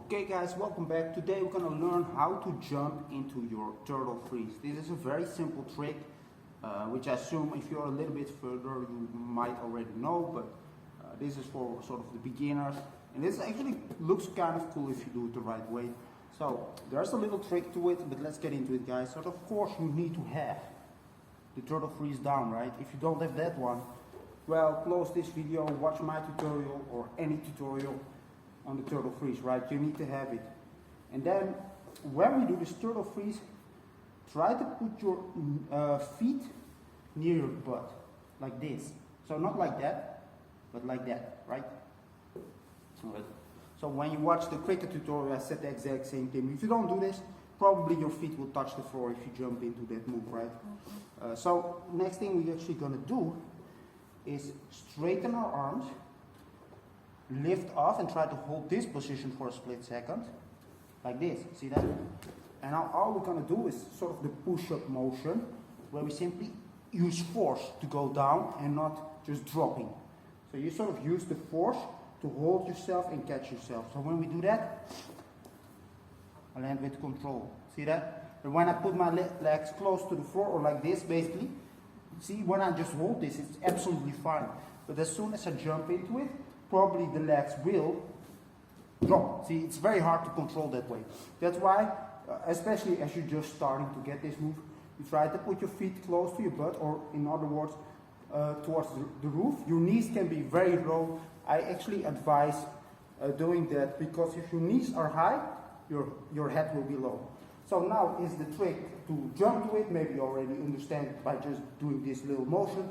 Okay guys, welcome back. Today we're going to learn how to jump into your turtle freeze. This is a very simple trick, which I assume if you're a little bit further you might already know, but this is for sort of the beginners. And this actually looks kind of cool if you do it the right way. So there's a little trick to it, but let's get into it guys. So of course you need to have the turtle freeze down, right? If you don't have that one, well, close this video, watch my tutorial or any tutorial on the turtle freeze, right? You need to have it. And then when we do this turtle freeze, try to put your feet near your butt, like this. So not like that, but like that, right? So when you watch the cricket tutorial, I said the exact same thing. If you don't do this, probably your feet will touch the floor if you jump into that move, right? So next thing we're actually gonna do is straighten our arms, lift off and try to hold this position for a split second, like this, see that? And now all we're going to do is sort of the push-up motion, where we simply use force to go down and not just dropping. So you sort of use the force to hold yourself and catch yourself. So when we do that, I land with control, see that? And when I put my legs close to the floor, or like this basically, see, when I just hold this, it's absolutely fine. But as soon as I jump into it, probably the legs will drop. See, it's very hard to control that way. That's why, especially as you're just starting to get this move, you try to put your feet close to your butt, or in other words, towards the roof. Your knees can be very low. I actually advise doing that, because if your knees are high, your head will be low. So now is the trick to jump to it. Maybe you already understand by just doing this little motion.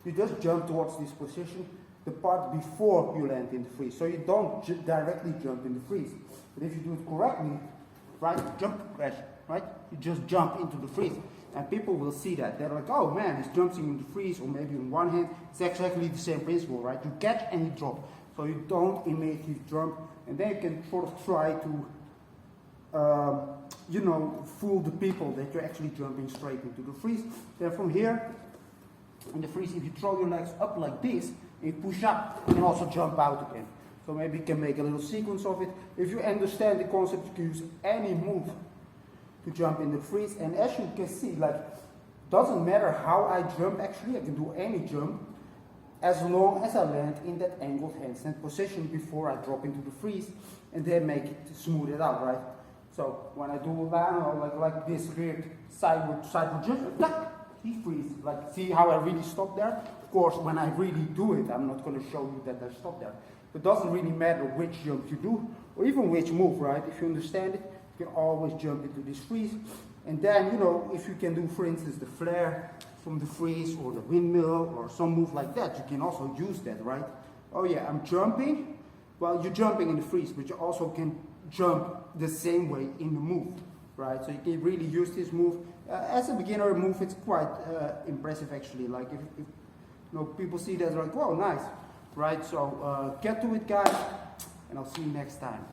You just jump towards this position, the part before you land in the freeze. So you don't directly jump in the freeze. But if you do it correctly, right, jump crash, right? You just jump into the freeze. And people will see that. They're like, oh man, he's jumping in the freeze, or maybe on one hand. It's exactly the same principle, right? You catch and you drop. So you don't immediately jump. And then you can sort of try to, you know, fool the people that you're actually jumping straight into the freeze. Then from here, in the freeze, if you throw your legs up like this, and you push up, you can also jump out again. So maybe you can make a little sequence of it. If you understand the concept, you can use any move to jump in the freeze. And as you can see, like, doesn't matter how I jump actually, I can do any jump, as long as I land in that angled handstand position before I drop into the freeze, and then make it smooth it out, right? So when I do a line, like this weird sideward jump, he freeze. Like, see how I really stop there? Of course, when I really do it, I'm not going to show you that I stop there. It doesn't really matter which jump you do, or even which move, right? If you understand it, you can always jump into this freeze. And then, you know, if you can do, for instance, the flare from the freeze, or the windmill, or some move like that, you can also use that, right? Oh yeah, I'm jumping. Well, you're jumping in the freeze, but you also can jump the same way in the move, right? So you can really use this move. As a beginner move, it's quite impressive actually. Like, if you know, people see that, they're like, wow, nice, right? So get to it guys, and I'll see you next time.